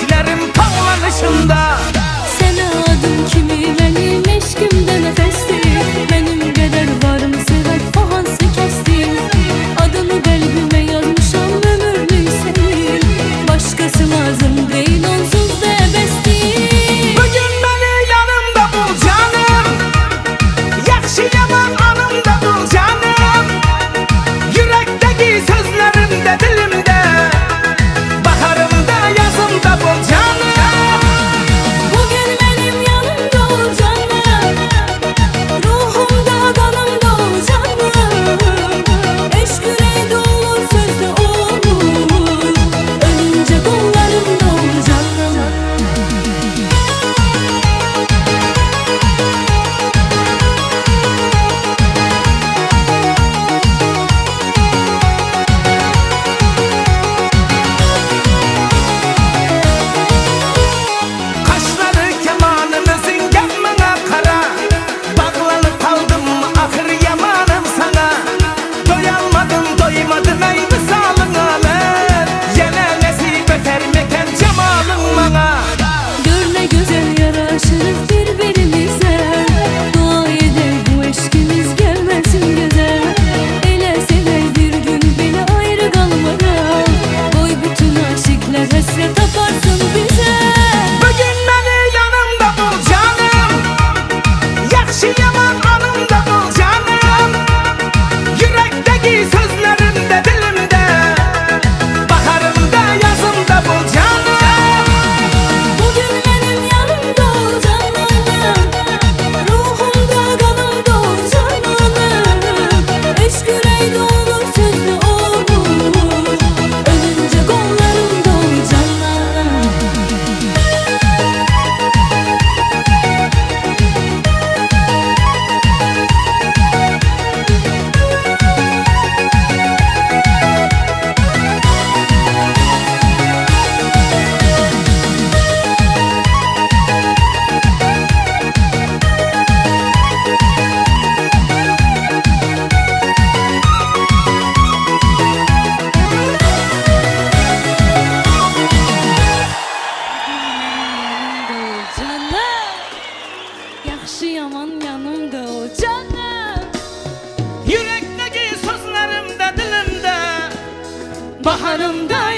gözlerim tağlanışında. Sene adım kimi benim eşkimde nefesti. Benim kadar varım sebep o hansı kesti. Adını kalbime yazmışam ömürlük senin. Başkası lazım değil onsuz da ebesti. Bugün beni yanımda bul canım, yaxşı yaman anımda bul canım. Yürekteki sözlerimde dilimde, baharımda yazımda bul canım. Bugün benim yanımda ol canım. Ruhumda kanımda ol canım. Eşk yüreğde olur sözde olur. Ölünce kollarımda ol canım. Kaşları kemanımızın gelmene kara, bağlanıp kaldım ahır yamanım sana. Doyamadım doymadım ey visalına ben, yine nasip eder meken cemalın bana. Gör ne güzel yaraşırız birbirimize. Dua eder bu eşkimiz gelmesin göze. Ele sever bir gün bile ayrı kalmaya. Koy bütün aşıklar hasret taparsın bize. Bugün beni yanımda bul canım, yaxşı yaman anımda bul canım. Yürekteki sözlerimde dilimde, baharımda yazımda bul canım. Bugün benim yanımda ol canım. Ruhumda kanımda ol canım. Eşk yüreğde olur sözde olur. Ölünce kollarımda ol canım. Yaxşı yaman yanımda ol canım. Yürekteki sözlerimde dilimde, baharımda